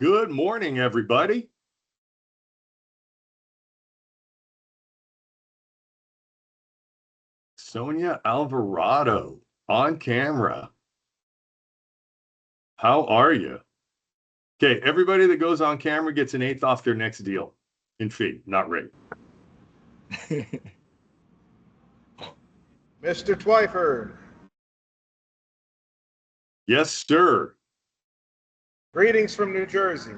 Good morning, everybody. Sonia Alvarado on camera. How are you? Okay, everybody that goes on camera gets an 1/8 off their next deal in fee, not rate. Mr. Twiford. Yes, sir. Greetings from New Jersey.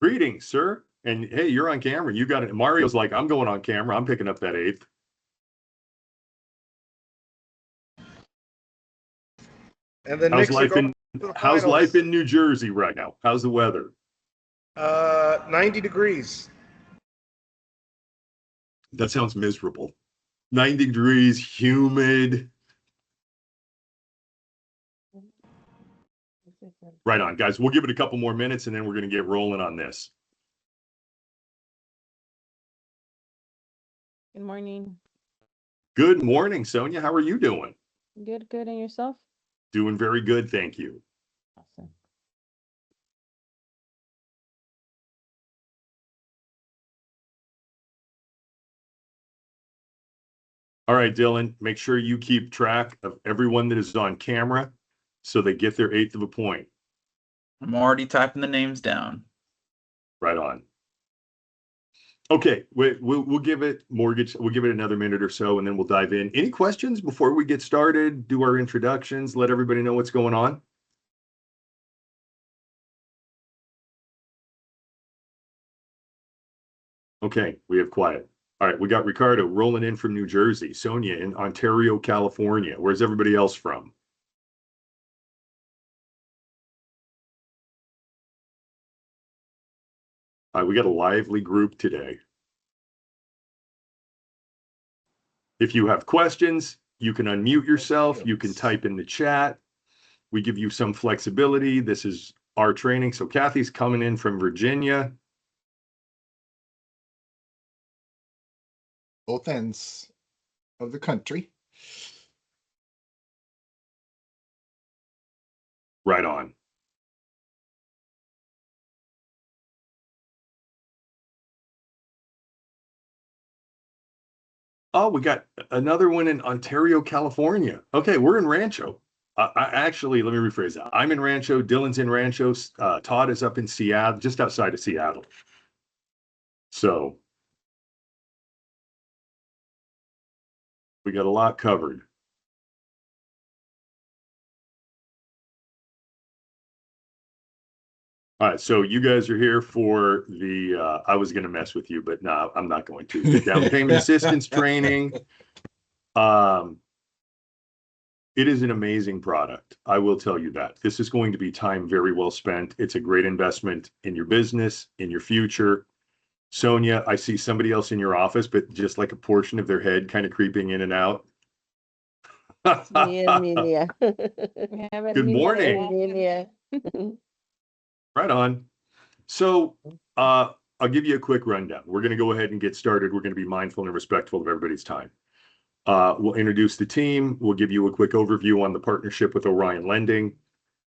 Greetings, sir. And hey, you're on camera. You got it. Mario's like, I'm going on camera. I'm picking up that 1/8. And the how's Knicks are going life to the how's finals. life in New Jersey right now? How's the weather? 90 degrees. That sounds miserable. 90 degrees, humid. Right on, guys. We'll give it a couple more minutes and then we're going to get rolling on this. Good morning. Good morning, Sonia. How are you doing? Good, good. And yourself? Doing very good, thank you. Awesome. All right, Dylan, make sure you keep track of everyone that is on camera so they get their 1/8 of a point. I'm already typing the names down. Right on. Okay, we'll give it we'll give it another minute or so and then we'll dive in. Any questions before we get started? Do our introductions, let everybody know what's going on. Okay, we have quiet. All right, we got Ricardo rolling in from New Jersey, Sonia in Ontario, California. Where's everybody else from? All right, we got a lively group today. If you have questions, you can unmute yourself. You can type in the chat. We give you some flexibility. This is our training. So Kathy's coming in from Virginia. Both ends of the country. Right on. Oh, we got another one in Ontario, California. Okay, we're in Rancho. Actually, let me rephrase that. I'm in Rancho. Dylan's in Rancho. Todd is up in Seattle, just outside of Seattle. So we got a lot covered. All right, so you guys are here for the, I was going to mess with you, but no, I'm not going to. The down payment assistance training. It is an amazing product. I will tell you that. This is going to be time very well spent. It's a great investment in your business, in your future. Sonia, I see somebody else in your office, but just like a portion of their head kind of creeping in and out. Me, Amelia. Good morning. Amelia. Right on. So I'll give you a quick rundown. We're going to go ahead and get started. We're going to be mindful and respectful of everybody's time. We'll introduce the team. We'll give you a quick overview on the partnership with Orion Lending.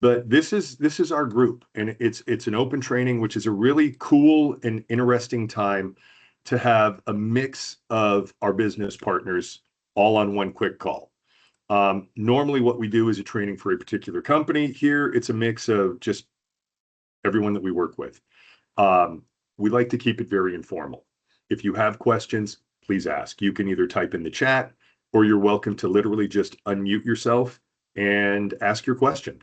But this is our group, and it's an open training, which is a really cool and interesting time to have a mix of our business partners all on one quick call. Normally what we do is a training for a particular company. Here, it's a mix of just everyone that we work with. We like to keep it very informal. If you have questions, please ask. You can either type in the chat or you're welcome to literally just unmute yourself and ask your question.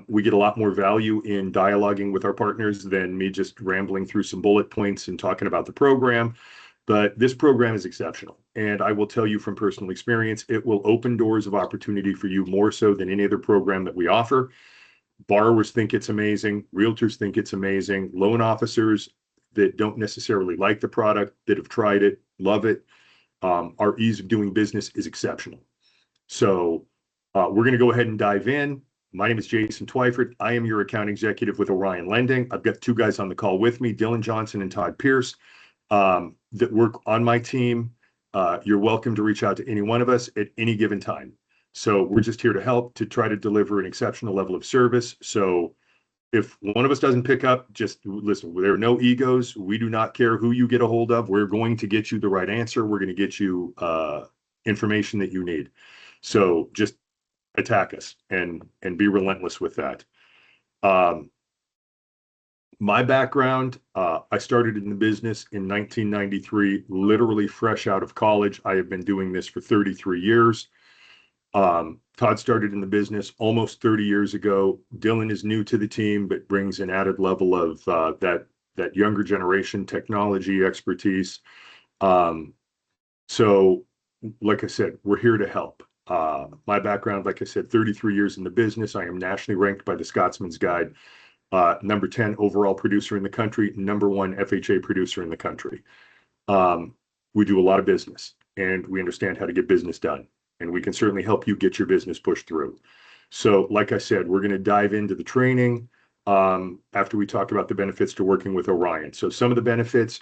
We get a lot more value in dialoguing with our partners than me just rambling through some bullet points and talking about the program. But this program is exceptional. And I will tell you from personal experience, it will open doors of opportunity for you more so than any other program that we offer. Borrowers think it's amazing. Realtors think it's amazing. Loan officers that don't necessarily like the product, that have tried it, love it. Our ease of doing business is exceptional. So we're going to go ahead and dive in. My name is Jason Twiford. I am your account executive with Orion Lending. I've got two guys on the call with me, Dylan Johnson and Todd Pierce, that work on my team. You're welcome to reach out to any one of us at any given time. So we're just here to help, to try to deliver an exceptional level of service. So if one of us doesn't pick up, just listen, there are no egos. We do not care who you get a hold of. We're going to get you the right answer. We're going to get you information that you need. So just attack us and be relentless with that. My background, I started in the business in 1993, literally fresh out of college. I have been doing this for 33 years. Todd started in the business almost 30 years ago. Dylan is new to the team, but brings an added level of that younger generation technology expertise. So, like I said, we're here to help. My background, like I said, 33 years in the business. I am nationally ranked by the Scotsman's Guide, number 10 overall producer in the country, number 1 FHA producer in the country. We do a lot of business, and we understand how to get business done. And we can certainly help you get your business pushed through. So, like I said, we're going to dive into the training after we talk about the benefits to working with Orion. So some of the benefits,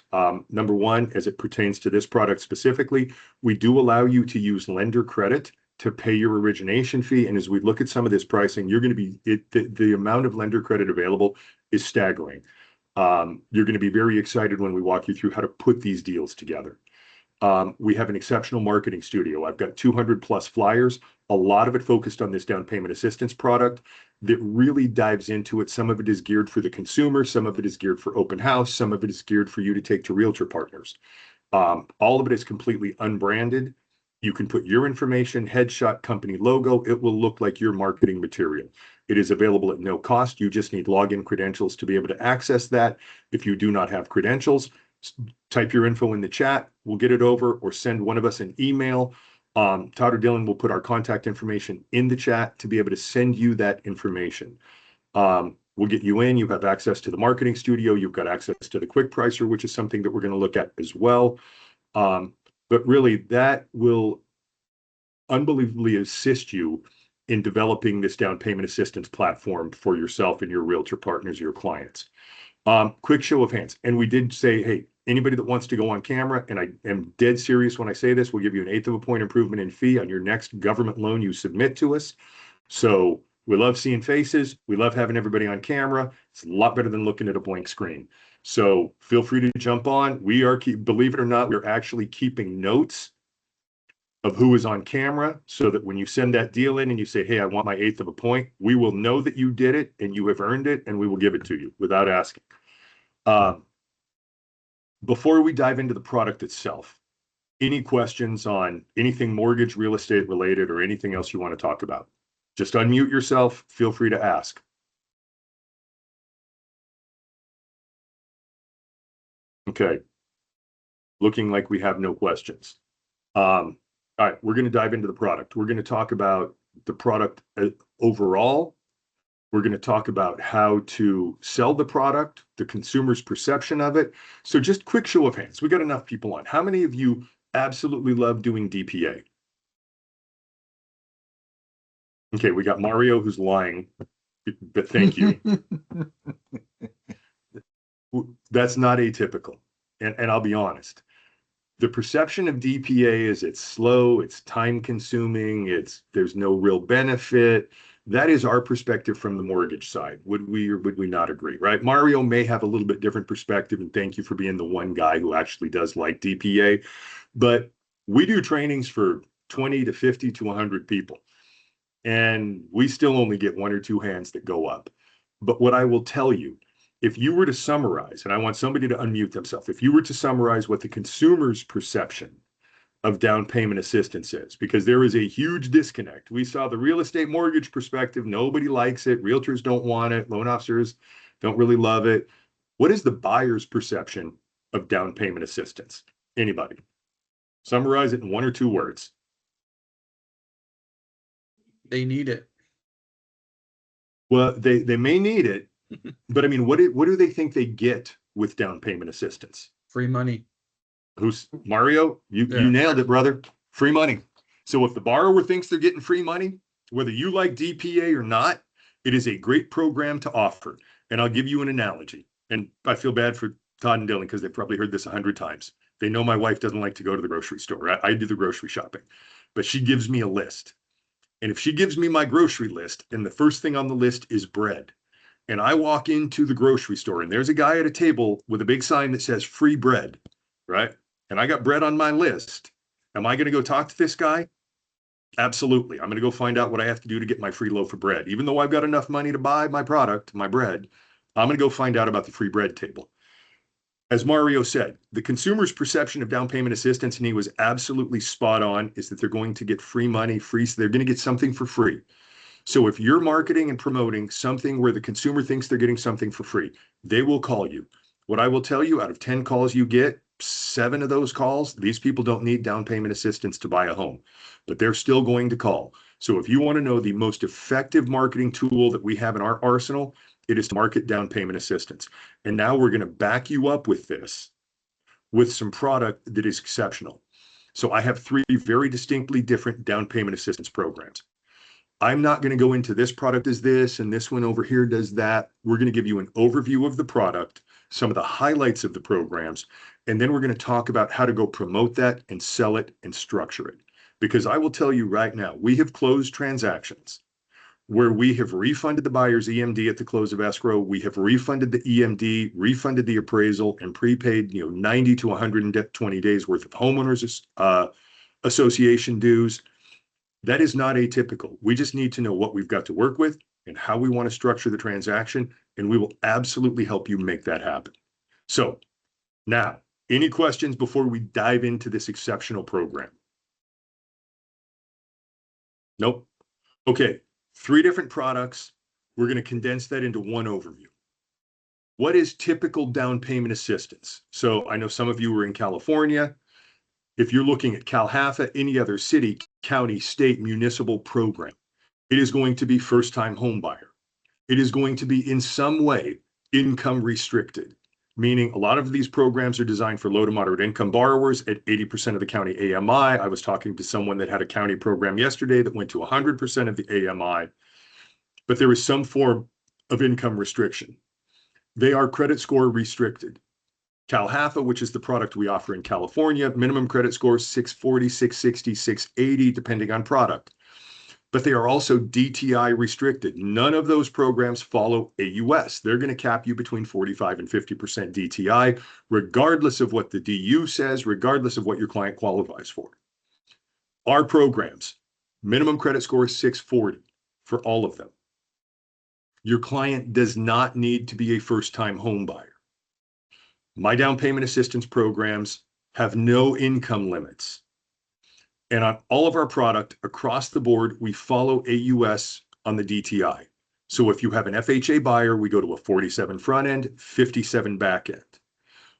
number one, as it pertains to this product specifically, we do allow you to use lender credit to pay your origination fee. And as we look at some of this pricing, you're going to be, the amount of lender credit available is staggering. You're going to be very excited when we walk you through how to put these deals together. We have an exceptional marketing studio. I've got 200 plus flyers, a lot of it focused on this down payment assistance product that really dives into it. Some of it is geared for the consumer. Some of it is geared for open house. Some of it is geared for you to take to realtor partners. All of it is completely unbranded. You can put your information, headshot, company logo. It will look like your marketing material. It is available at no cost. You just need login credentials to be able to access that. If you do not have credentials, type your info in the chat. We'll get it over, or send one of us an email. Todd or Dylan will put our contact information in the chat to be able to send you that information. We'll get you in. You have access to the marketing studio. You've got access to the quick pricer, which is something that we're going to look at as well. But really, that will unbelievably assist you in developing this down payment assistance platform for yourself and your realtor partners, your clients. Quick show of hands. And we did say, hey, anybody that wants to go on camera, and I am dead serious when I say this, we'll give you an 1/8 of a point improvement in fee on your next government loan you submit to us. So we love seeing faces. We love having everybody on camera. It's a lot better than looking at a blank screen. So feel free to jump on. We are, believe it or not, we're actually keeping notes of who is on camera, so that when you send that deal in and you say, hey, I want my 1/8 of a point, we will know that you did it and you have earned it, and we will give it to you without asking. Before we dive into the product itself, any questions on anything mortgage, real estate related, or anything else you want to talk about? Just unmute yourself. Feel free to ask. Okay. Looking like we have no questions. All right, we're going to dive into the product. We're going to talk about the product overall. We're going to talk about how to sell the product, the consumer's perception of it. So just quick show of hands. We got enough people on. How many of you absolutely love doing DPA? Okay, we got Mario who's lying, but thank you. That's not atypical. And I'll be honest. The perception of DPA is it's slow, it's time consuming, there's no real benefit. That is our perspective from the mortgage side. Would we or would we not agree, right? Mario may have a little bit different perspective, and thank you for being the one guy who actually does like DPA. But we do trainings for 20 to 50 to 100 people, and we still only get 1 or 2 hands that go up. But what I will tell you, if you were to summarize, and I want somebody to unmute themselves, if you were to summarize what the consumer's perception of down payment assistance is, because there is a huge disconnect. We saw the real estate mortgage perspective. Nobody likes it. Realtors don't want it. Loan officers don't really love it. What is the buyer's perception of down payment assistance? Anybody? Summarize it in 1 or 2 words. They need it. Well, they may need it, but I mean, what do they think they get with down payment assistance? Free money. Who's Mario? You nailed it, brother. Free money. So if the borrower thinks they're getting free money, whether you like DPA or not, it is a great program to offer. And I'll give you an analogy. And I feel bad for Todd and Dylan because they've probably heard this 100 times. They know my wife doesn't like to go to the grocery store. I do the grocery shopping, but she gives me a list. And if she gives me my grocery list and the first thing on the list is bread, and I walk into the grocery store and there's a guy at a table with a big sign that says free bread, right? And I got bread on my list. Am I going to go talk to this guy? Absolutely. I'm going to go find out what I have to do to get my free loaf of bread. Even though I've got enough money to buy my product, my bread, I'm going to go find out about the free bread table. As Mario said, the consumer's perception of down payment assistance, and he was absolutely spot on, is that they're going to get free money, they're going to get something for free. So if you're marketing and promoting something where the consumer thinks they're getting something for free, they will call you. What I will tell you, out of 10 calls you get, 7 of those calls, these people don't need down payment assistance to buy a home, but they're still going to call. So if you want to know the most effective marketing tool that we have in our arsenal, it is to market down payment assistance. And now we're going to back you up with this, with some product that is exceptional. So I have 3 very distinctly different down payment assistance programs. I'm not going to go into this product does this and this one over here does that. We're going to give you an overview of the product, some of the highlights of the programs, and then we're going to talk about how to go promote that and sell it and structure it. Because I will tell you right now, we have closed transactions where we have refunded the buyer's EMD at the close of escrow. We have refunded the EMD, refunded the appraisal, and prepaid 90 to 120 days worth of homeowners association dues. That is not atypical. We just need to know what we've got to work with and how we want to structure the transaction, and we will absolutely help you make that happen. So now, any questions before we dive into this exceptional program? Nope. Okay, 3 different products. We're going to condense that into one overview. What is typical down payment assistance? So I know some of you are in California. If you're looking at CalHFA, any other city, county, state, municipal program, it is going to be first-time home buyer. It is going to be in some way income restricted, meaning a lot of these programs are designed for low to moderate income borrowers at 80% of the county AMI. I was talking to someone that had a county program yesterday that went to 100% of the AMI, but there is some form of income restriction. They are credit score restricted. CalHFA, which is the product we offer in California, minimum credit score 640, 660, 680, depending on product. But they are also DTI restricted. None of those programs follow AUS. They're going to cap you between 45 and 50% DTI, regardless of what the DU says, regardless of what your client qualifies for. Our programs, minimum credit score is 640 for all of them. Your client does not need to be a first-time home buyer. My down payment assistance programs have no income limits. And on all of our product across the board, we follow AUS on the DTI. So if you have an FHA buyer, we go to a 47 front end, 57 back end.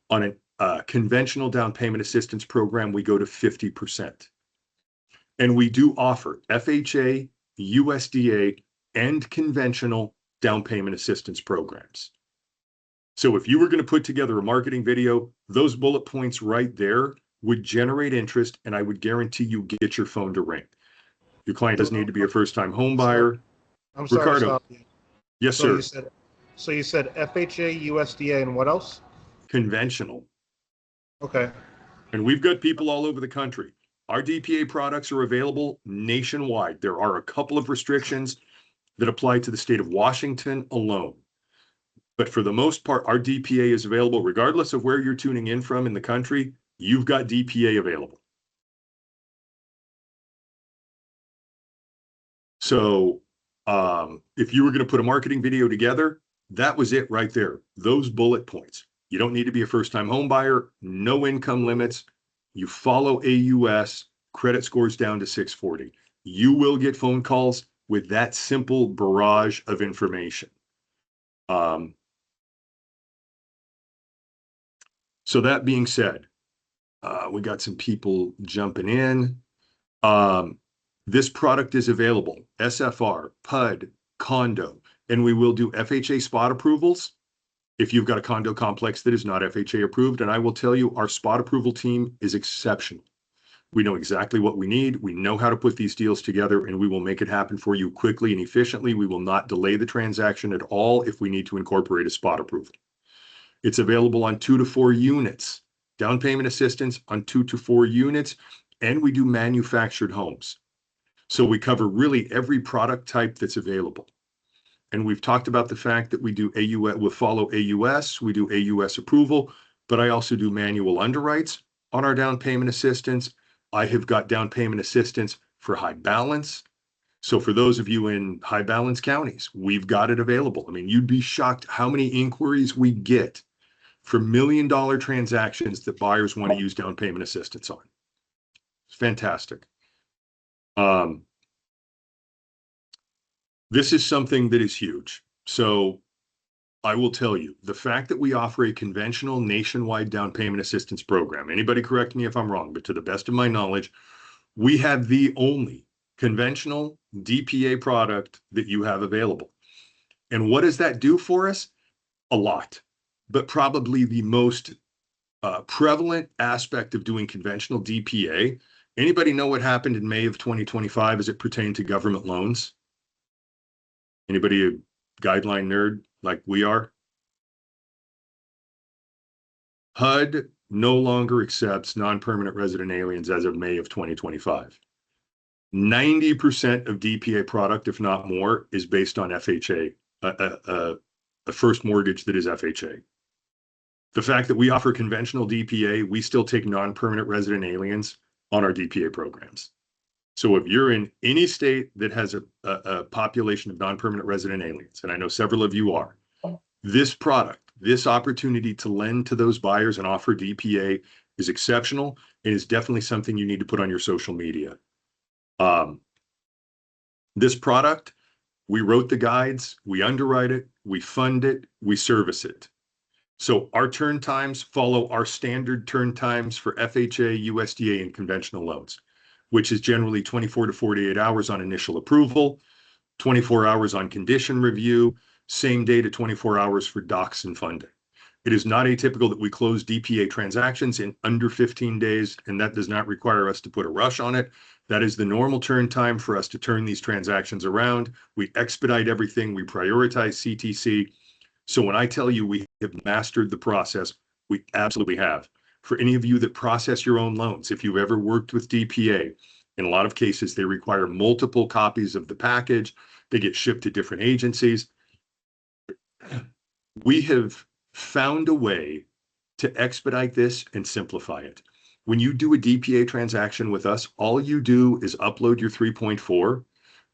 On a conventional down payment assistance program, we go to 50%. And we do offer FHA, USDA, and conventional down payment assistance programs. So if you were going to put together a marketing video, those bullet points right there would generate interest, and I would guarantee you get your phone to ring. Your client doesn't need to be a first-time home buyer. I'm sorry, Ricardo. stop you. Yes, So sir. you said FHA, USDA, and what else? Conventional. Okay. And we've got people all over the country. Our DPA products are available nationwide. There are a couple of restrictions that apply to the state of Washington alone. But for the most part, our DPA is available regardless of where you're tuning in from in the country. You've got DPA available. So if you were going to put a marketing video together, that was it right there. Those bullet points. You don't need to be a first-time home buyer, no income limits. You follow AUS, credit scores down to 640. You will get phone calls with that simple barrage of information. So that being said, we got some people jumping in. This product is available, SFR, PUD, condo, and we will do FHA spot approvals if you've got a condo complex that is not FHA approved. And I will tell you, our spot approval team is exceptional. We know exactly what we need. We know how to put these deals together, and we will make it happen for you quickly and efficiently. We will not delay the transaction at all if we need to incorporate a spot approval. It's available on 2 to 4 units, down payment assistance on 2 to 4 units, and we do manufactured homes. So we cover really every product type that's available. And we've talked about the fact that we do AUS, we'll follow AUS, we do AUS approval, but I also do manual underwrites on our down payment assistance. I have got down payment assistance for high balance. So for those of you in high balance counties, we've got it available. I mean, you'd be shocked how many inquiries we get for $1 million transactions that buyers want to use down payment assistance on. It's fantastic. This is something that is huge. So I will tell you, the fact that we offer a conventional nationwide down payment assistance program, anybody correct me if I'm wrong, but to the best of my knowledge, we have the only conventional DPA product that you have available. And what does that do for us? A lot, but probably the most prevalent aspect of doing conventional DPA. Anybody know what happened in May of 2025 as it pertained to government loans? Anybody a guideline nerd like we are? HUD no longer accepts non-permanent resident aliens as of May of 2025. 90% of DPA product, if not more, is based on FHA, a first mortgage that is FHA. The fact that we offer conventional DPA, we still take non-permanent resident aliens on our DPA programs. So if you're in any state that has a population of non-permanent resident aliens, and I know several of you are, this product, this opportunity to lend to those buyers and offer DPA is exceptional and is definitely something you need to put on your social media. This product, we wrote the guides, we underwrite it, we fund it, we service it. So our turn times follow our standard turn times for FHA, USDA, and conventional loans, which is generally 24 to 48 hours on initial approval, 24 hours on condition review, same day to 24 hours for docs and funding. It is not atypical that we close DPA transactions in under 15 days, and that does not require us to put a rush on it. That is the normal turn time for us to turn these transactions around. We expedite everything. We prioritize CTC. So when I tell you we have mastered the process, we absolutely have. For any of you that process your own loans, if you've ever worked with DPA, in a lot of cases, they require multiple copies of the package. They get shipped to different agencies. We have found a way to expedite this and simplify it. When you do a DPA transaction with us, all you do is upload your 3.4 for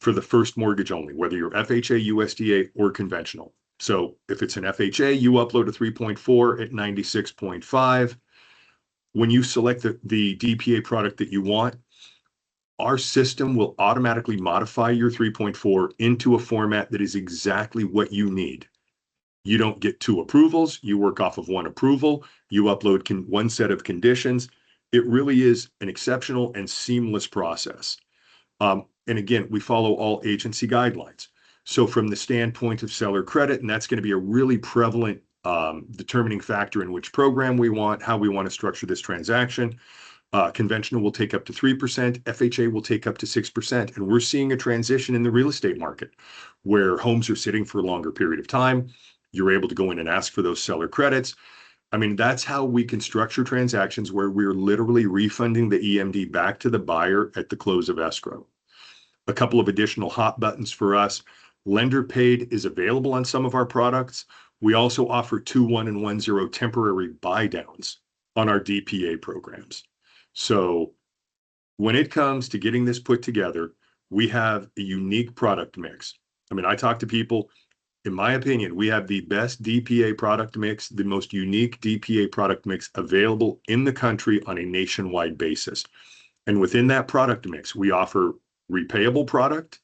the first mortgage only, whether you're FHA, USDA, or conventional. So if it's an FHA, you upload a 3.4 at 96.5. When you select the DPA product that you want, our system will automatically modify your 3.4 into a format that is exactly what you need. You don't get two approvals. You work off of one approval. You upload one set of conditions. It really is an exceptional and seamless process. And again, we follow all agency guidelines. So from the standpoint of seller credit, and that's going to be a really prevalent determining factor in which program we want, how we want to structure this transaction. Conventional will take up to 3%, FHA will take up to 6%. And we're seeing a transition in the real estate market where homes are sitting for a longer period of time. You're able to go in and ask for those seller credits. I mean, that's how we can structure transactions where we're literally refunding the EMD back to the buyer at the close of escrow. A couple of additional hot buttons for us. Lender paid is available on some of our products. We also offer 2-1 and 1-0 temporary buy downs on our DPA programs. So when it comes to getting this put together, we have a unique product mix. I mean, I talk to people, in my opinion, we have the best DPA product mix, the most unique DPA product mix available in the country on a nationwide basis. And within that product mix, we offer repayable product.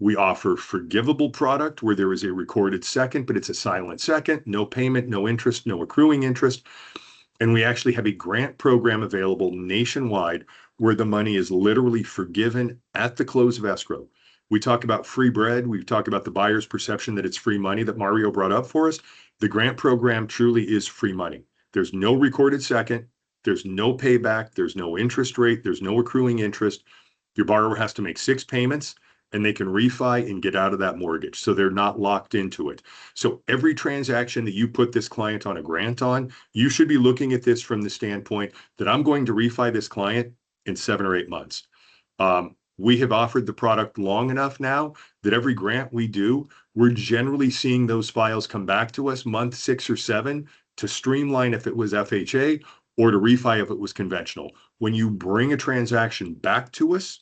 We offer forgivable product where there is a recorded second, but it's a silent second, no payment, no interest, no accruing interest. And we actually have a grant program available nationwide where the money is literally forgiven at the close of escrow. We talk about free bread. We talk about the buyer's perception that it's free money that Mario brought up for us. The grant program truly is free money. There's no recorded second. There's no payback. There's no interest rate. There's no accruing interest. Your borrower has to make 6 payments and they can refi and get out of that mortgage. So they're not locked into it. So every transaction that you put this client on a grant on, you should be looking at this from the standpoint that I'm going to refi this client in 7 or 8 months. We have offered the product long enough now that every grant we do, we're generally seeing those files come back to us month 6 or 7 to streamline if it was FHA or to refi if it was conventional. When you bring a transaction back to us,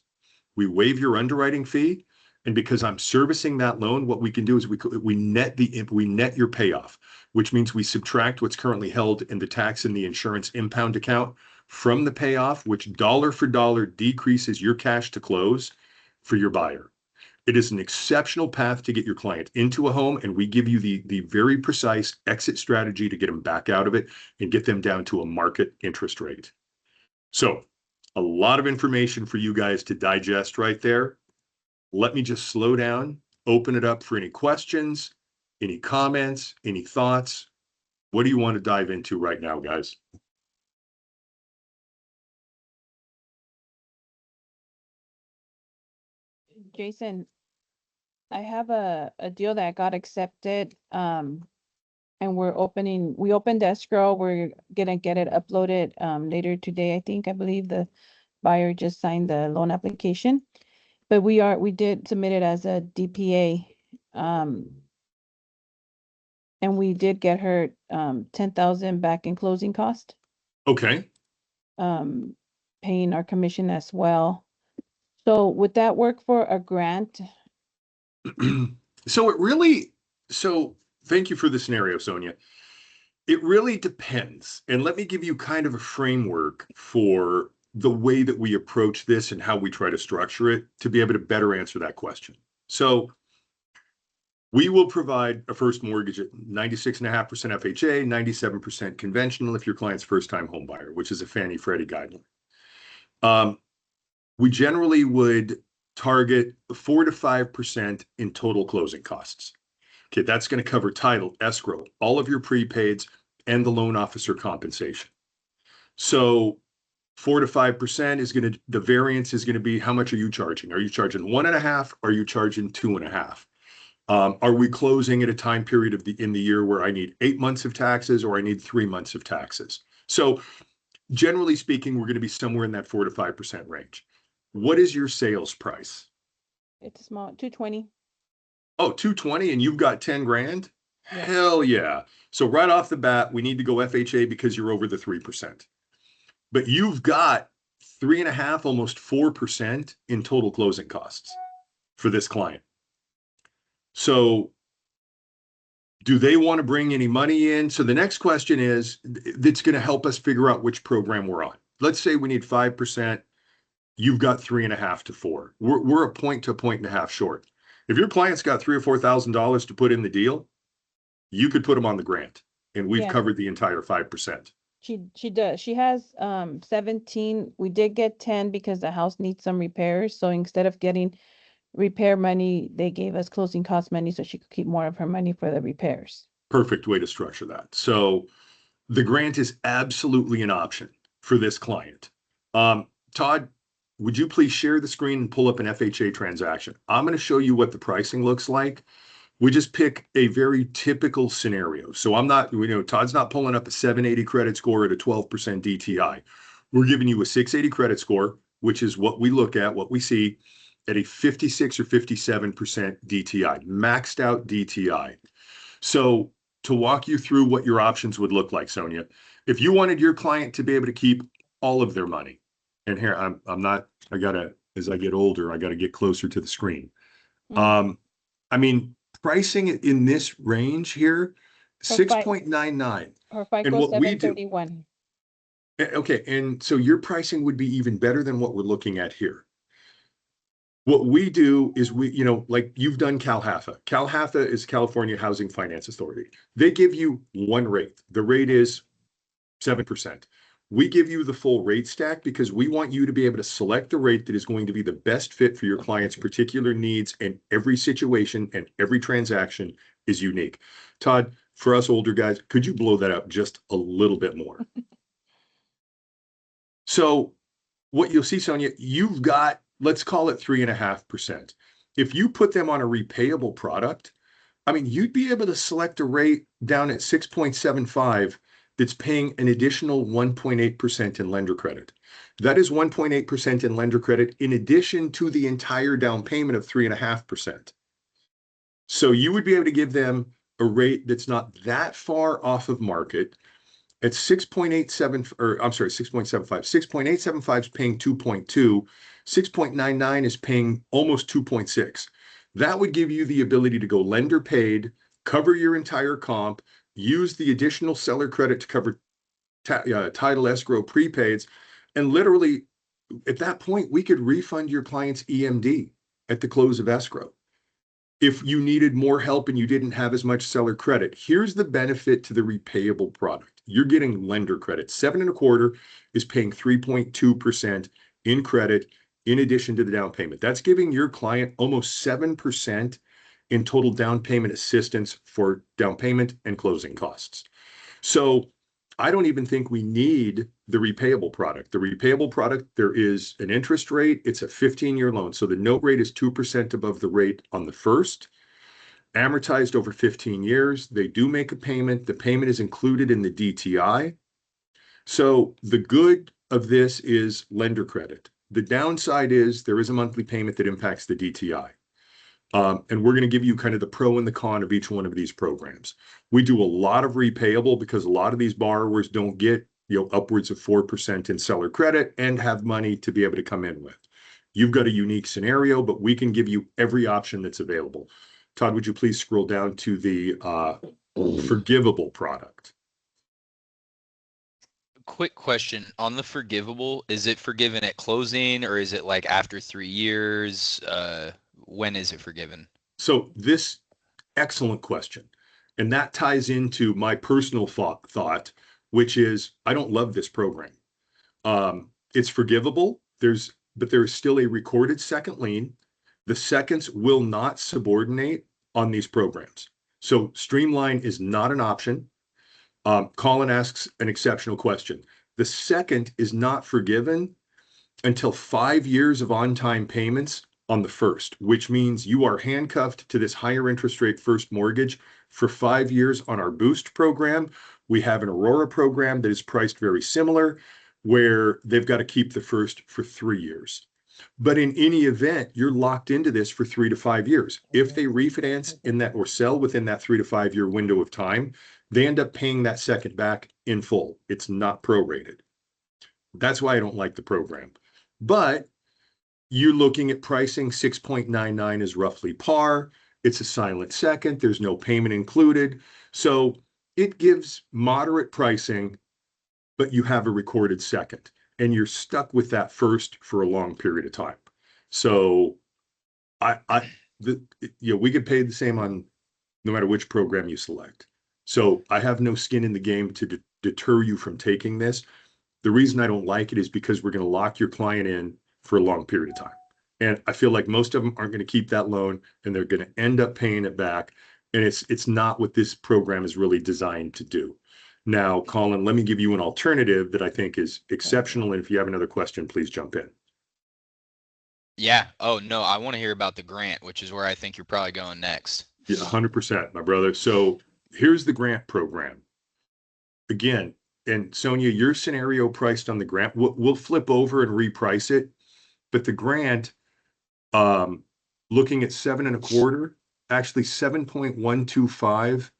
we waive your underwriting fee. And because I'm servicing that loan, what we can do is we net your payoff, which means we subtract what's currently held in the tax and the insurance impound account from the payoff, which dollar for dollar decreases your cash to close for your buyer. It is an exceptional path to get your client into a home, and we give you the very precise exit strategy to get them back out of it and get them down to a market interest rate. So a lot of information for you guys to digest right there. Let me just slow down, open it up for any questions, any comments, any thoughts. What do you want to dive into right now, guys? Jason, I have a deal that got accepted, and we opened escrow. We're gonna get it uploaded, later today, I believe the buyer just signed the loan application. But we did submit it as a DPA, and we did get her, 10,000 back in closing cost, Okay. paying our commission as well. So would that work for a grant? So thank you for the scenario, Sonia. It really depends. And let me give you kind of a framework for the way that we approach this and how we try to structure it to be able to better answer that question. So we will provide a first mortgage at 96.5% FHA, 97% conventional if your client's first-time home buyer, which is a Fannie Freddie guideline. We generally would target 4 to 5% in total closing costs. Okay, that's going to cover title, escrow, all of your prepaids, and the loan officer compensation. So 4 to 5% is going to, the variance is going to be, how much are you charging? Are you charging 1.5? Are you charging 2.5? Are we closing at a time period in the year where I need 8 months of taxes or I need 3 months of taxes? So generally speaking, we're going to be somewhere in that 4 to 5% range. What is your sales price? It's small, 220. Oh, 220 and you've got 10 grand? Yeah. Hell yeah. So right off the bat, we need to go FHA because you're over the 3%. But you've got 3.5, almost 4% in total closing costs for this client. So do they want to bring any money in? So the next question is, that's going to help us figure out which program we're on. Let's say we need 5%. You've got 3.5 to 4. We're a point to a point and a half short. If your client's got $3,000 or $4,000 to put in the deal, you could put them on the grant, and we've covered the entire 5%. She does. She has 17. We did get 10 because the house needs some repairs. So instead of getting repair money, they gave us closing cost money so she could keep more of her money for the repairs. Perfect way to structure that. So the grant is absolutely an option for this client. Todd, would you please share the screen and pull up an FHA transaction? I'm going to show you what the pricing looks like. We just pick a very typical scenario. So I'm not, Todd's not pulling up a 780 credit score at a 12% DTI. We're giving you a 680 credit score, which is what we look at, what we see at a 56 or 57% DTI, maxed out DTI. So to walk you through what your options would look like, Sonia, if you wanted your client to be able to keep all of their money, and here, as I get older, I gotta get closer to the screen. I mean, pricing in this range here, 6.99. Her FICO 731. Okay, and so your pricing would be even better than what we're looking at here. What we do is like you've done CalHFA. CalHFA is California Housing Finance Authority. They give you one rate. The rate is 7%. We give you the full rate stack because we want you to be able to select the rate that is going to be the best fit for your client's particular needs, and every situation and every transaction is unique. Todd, for us older guys, could you blow that up just a little bit more? So what you'll see, Sonia, you've got, let's call it 3.5%. If you put them on a repayable product, I mean, you'd be able to select a rate down at 6.75 that's paying an additional 1.8% in lender credit. That is 1.8% in lender credit in addition to the entire down payment of 3.5%. So you would be able to give them a rate that's not that far off of market at 6.87, or I'm sorry, 6.75. 6.875 is paying 2.2. 6.99 is paying almost 2.6. That would give you the ability to go lender paid, cover your entire comp, use the additional seller credit to cover title escrow prepaids, and literally at that point, we could refund your client's EMD at the close of escrow. If you needed more help and you didn't have as much seller credit, here's the benefit to the repayable product. You're getting lender credit. 7.25 is paying 3.2% in credit in addition to the down payment. That's giving your client almost 7% in total down payment assistance for down payment and closing costs. So I don't even think we need the repayable product. The repayable product, there is an interest rate. It's a 15-year loan. So the note rate is 2% above the rate on the first, amortized over 15 years. They do make a payment. The payment is included in the DTI. So the good of this is lender credit. The downside is there is a monthly payment that impacts the DTI. And we're going to give you kind of the pro and the con of each one of these programs. We do a lot of repayable because a lot of these borrowers don't get, upwards of 4% in seller credit and have money to be able to come in with. You've got a unique scenario, but we can give you every option that's available. Todd, would you please scroll down to the forgivable product? Quick question on the forgivable. Is it forgiven at closing or is it like after 3 years? When is it forgiven? So this excellent question. And that ties into my personal thought, which is I don't love this program. It's forgivable. But there's still a recorded second lien. The seconds will not subordinate on these programs. So streamline is not an option. Colin asks an exceptional question. The second is not forgiven until 5 years of on-time payments on the first, which means you are handcuffed to this higher interest rate first mortgage for 5 years on our Boost program. We have an Aurora program that is priced very similar, where they've got to keep the first for 3 years. But in any event, you're locked into this for 3 to 5 years. If they refinance in that or sell within that 3 to 5 year window of time, they end up paying that second back in full. It's not prorated. That's why I don't like the program. But you're looking at pricing, 6.99 is roughly par. It's a silent second. There's no payment included. So it gives moderate pricing, but you have a recorded second. And you're stuck with that first for a long period of time. So we could pay the same on no matter which program you select. So I have no skin in the game to deter you from taking this. The reason I don't like it is because we're going to lock your client in for a long period of time. And I feel like most of them aren't going to keep that loan and they're going to end up paying it back. And it's not what this program is really designed to do. Now, Colin, let me give you an alternative that I think is exceptional. And if you have another question, please jump in. Yeah. Oh, no, I want to hear about the grant, which is where I think you're probably going next. Yeah, 100%, my brother. So here's the grant program. Again, and Sonia, your scenario priced on the grant, we'll flip over and reprice it. But the grant, looking at 7.25, actually 7.125,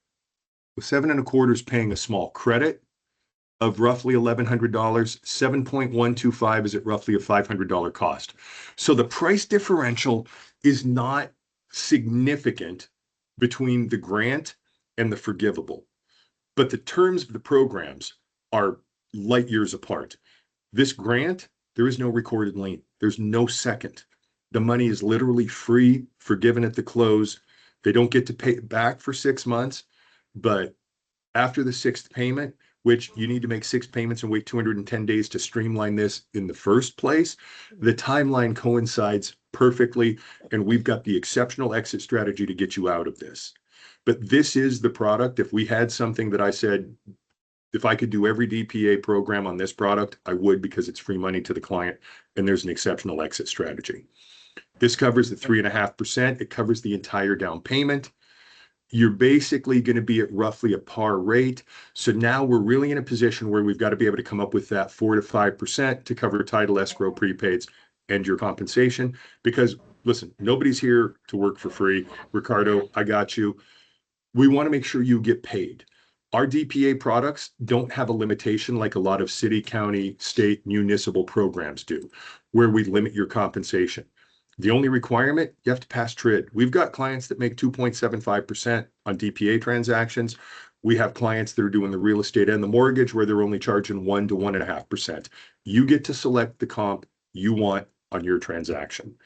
7.25 is paying a small credit of roughly $1,100. 7.125 is at roughly a $500 cost. So the price differential is not significant between the grant and the forgivable, but the terms of the programs are light years apart. This grant, there is no recorded lien. There's no second. The money is literally free, forgiven at the close. They don't get to pay it back for 6 months, but after the 6th payment, which you need to make 6 payments and wait 210 days to streamline this in the first place, the timeline coincides perfectly, and we've got the exceptional exit strategy to get you out of this. But this is the product. If we had something that I said, if I could do every DPA program on this product, I would, because it's free money to the client and there's an exceptional exit strategy. This covers the 3.5%. It covers the entire down payment. you're basically going to be at roughly a par rate. So now we're really in a position where we've got to be able to come up with that 4 to 5% to cover title, escrow, prepaids, and your compensation. Because listen, nobody's here to work for free. Ricardo, I got you. We want to make sure you get paid. Our DPA products don't have a limitation like a lot of city, county, state, municipal programs do, where we limit your compensation. The only requirement, you have to pass TRID. We've got clients that make 2.75% on DPA transactions. We have clients that are doing the real estate and the mortgage where they're only charging 1 to 1.5%. You get to select the comp you want on your transaction.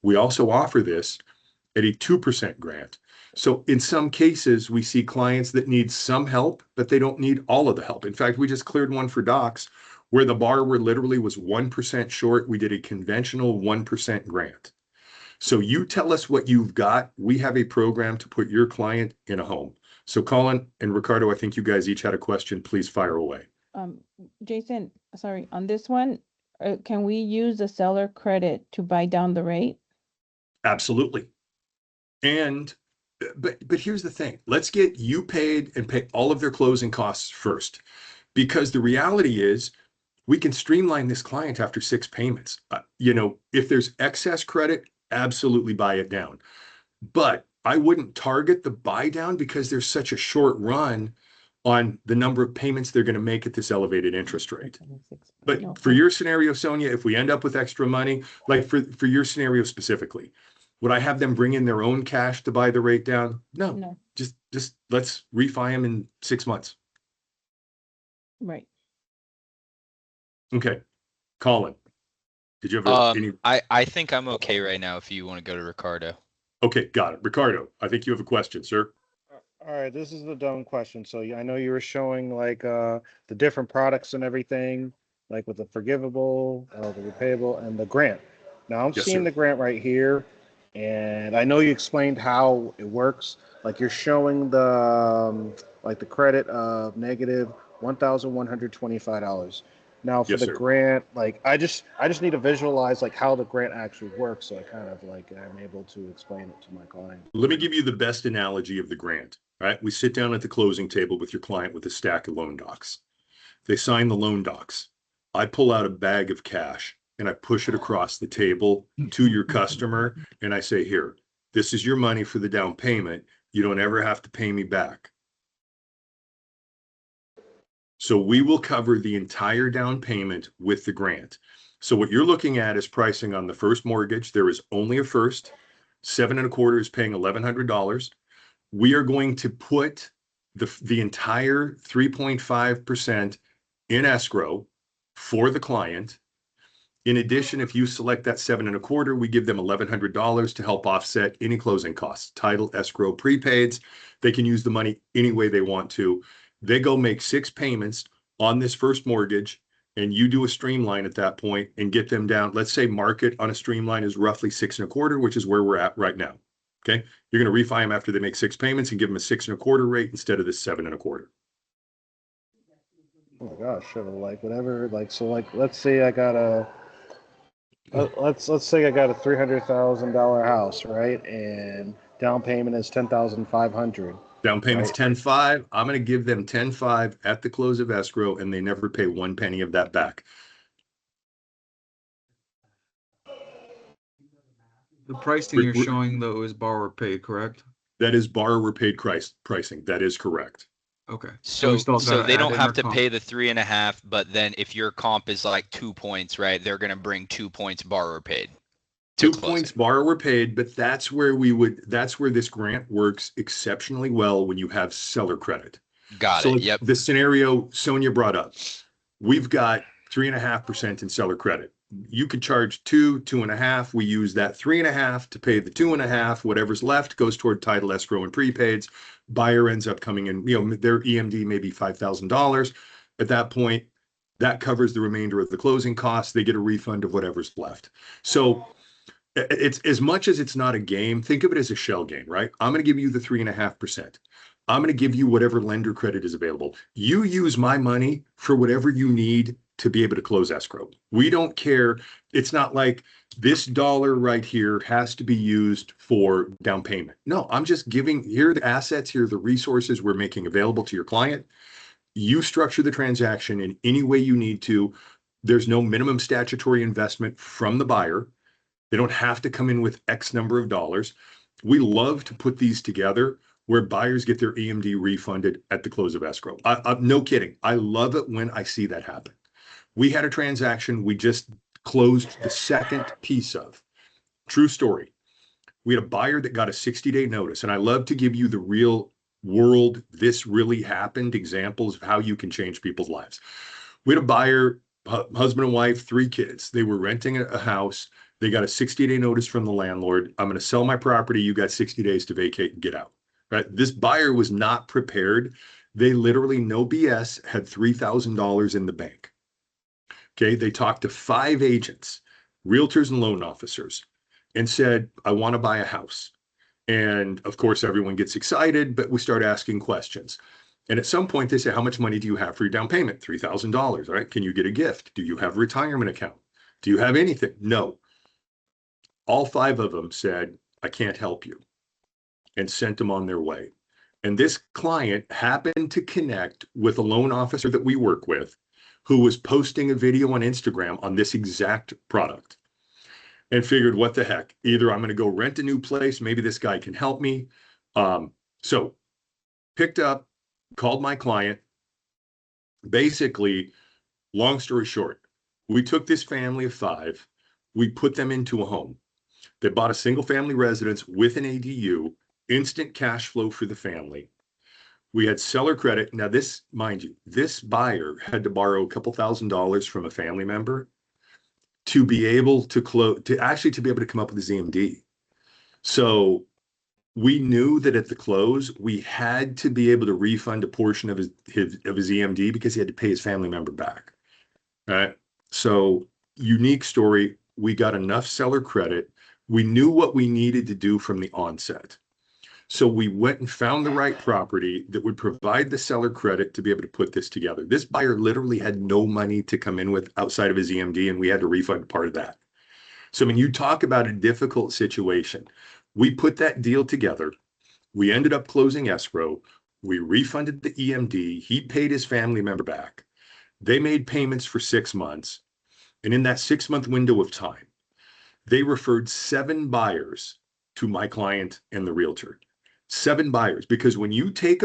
We also offer this at a 2% grant. So in some cases, we see clients that need some help, but they don't need all of the help. In fact, we just cleared one for docs where the borrower literally was 1% short. We did a conventional 1% grant. So you tell us what you've got. We have a program to put your client in a home. So Colin and Ricardo, I think you guys each had a question. Please fire away. Jason, sorry, on this one, can we use the seller credit to buy down the rate? Absolutely. And but here's the thing. Let's get you paid and pay all of their closing costs first, because the reality is we can streamline this client after 6 payments. If there's excess credit, absolutely buy it down. But I wouldn't target the buy down because there's such a short run on the number of payments they're going to make at this elevated interest rate. But for your scenario, Sonia, if we end up with extra money, like for your scenario specifically, would I have them bring in their own cash to buy the rate down? No. Just let's refi them in 6 months. Right. Okay. Colin, did you have any? I think I'm okay right now if you want to go to Ricardo. Okay, got it. Ricardo, I think you have a question, sir. All right, this is the dumb question. So I know you were showing like the different products and everything, like with the forgivable, the repayable, and the grant. Now I'm Yes, seeing sir. the grant right here, and I know you explained how it works. Like you're showing the like the credit of negative $1,125. Now for Yes, the sir. grant, like I just need to visualize like how the grant actually works, so I kind of like I'm able to explain it to my client. Let me give you the best analogy of the grant. All right. We sit down at the closing table with your client with a stack of loan docs. They sign the loan docs. I pull out a bag of cash and I push it across the table to your customer. And I say, here, this is your money for the down payment. You don't ever have to pay me back. So we will cover the entire down payment with the grant. So what you're looking at is pricing on the first mortgage. There is only a first. 7 1/4 is paying $1,100. We are going to put the entire 3.5% in escrow for the client. In addition, if you select that 7 1/4, we give them $1,100 to help offset any closing costs, title, escrow, prepaids. They can use the money any way they want to. They go make 6 payments on this first mortgage, and you do a streamline at that point and get them down. Let's say market on a streamline is roughly 6 1/4, which is where we're at right now. Okay. You're going to refi them after they make 6 payments and give them a 6 1/4 rate instead of the 7 1/4. Oh my gosh, so like whatever, like so like let's say I got a let's say I got a $300,000 house, right? And down payment is $10,500. Down payment's Right. 10.5. I'm going to give them 10.5 at the close of escrow, and they never pay 1 penny of that back. The pricing you're showing though is borrower paid, correct? That is borrower paid pricing. That is correct. Okay. So we still gotta they add don't in have our to comp. pay the 3.5, but then if your comp is like 2 points, right, they're gonna bring 2 points borrower paid. 2 points borrower paid, but that's where this grant works exceptionally well when you have seller credit. Got So it. like Yep. the scenario Sonia brought up, we've got 3.5% in seller credit. You could charge 2.5. We use that 3.5 to pay the 2.5. Whatever's left goes toward title, escrow, and prepaids. Buyer ends up coming in, their EMD may be $5,000. At that point, that covers the remainder of the closing costs. They get a refund of whatever's left. So it's as much as it's not a game, think of it as a shell game, right? I'm going to give you the 3.5%. I'm going to give you whatever lender credit is available. You use my money for whatever you need to be able to close escrow. We don't care. It's not like this dollar right here has to be used for down payment. No, I'm just giving, here are the assets, here are the resources we're making available to your client. You structure the transaction in any way you need to. There's no minimum statutory investment from the buyer. They don't have to come in with X number of dollars. We love to put these together where buyers get their EMD refunded at the close of escrow. No kidding. I love it when I see that happen. We had a transaction we just closed the second piece of. True story. We had a buyer that got a 60-day notice, and I love to give you the real world, this really happened examples of how you can change people's lives. We had a buyer, husband and wife, 3 kids. They were renting a house. They got a 60-day notice from the landlord. I'm going to sell my property. You got 60 days to vacate and get out. Right? This buyer was not prepared. They literally, no BS, had $3,000 in the bank. Okay. They talked to 5 agents, realtors and loan officers, and said, I want to buy a house. And of course, everyone gets excited, but we start asking questions. And at some point, they say, how much money do you have for your down payment? $3,000. Right? Can you get a gift? Do you have a retirement account? Do you have anything? No. All 5 of them said, I can't help you, and sent them on their way. And this client happened to connect with a loan officer that we work with who was posting a video on Instagram on this exact product, and figured, what the heck, either I'm going to go rent a new place, maybe this guy can help me. So picked up, called my client. Basically, long story short, we took this family of 5, we put them into a home. They bought a single family residence with an ADU, instant cash flow for the family. We had seller credit. Now this, mind you, this buyer had to borrow a couple $1,000s from a family member to be able to close, to be able to come up with his EMD. So we knew that at the close, we had to be able to refund a portion of his EMD because he had to pay his family member back. All right. So unique story. We got enough seller credit. We knew what we needed to do from the onset. So we went and found the right property that would provide the seller credit to be able to put this together. This buyer literally had no money to come in with outside of his EMD, and we had to refund part of that. So when you talk about a difficult situation, we put that deal together. We ended up closing escrow. We refunded the EMD. He paid his family member back. They made payments for 6 months. And in that 6-month window of time, they referred 7 buyers to my client and the realtor. 7 buyers, because when you take a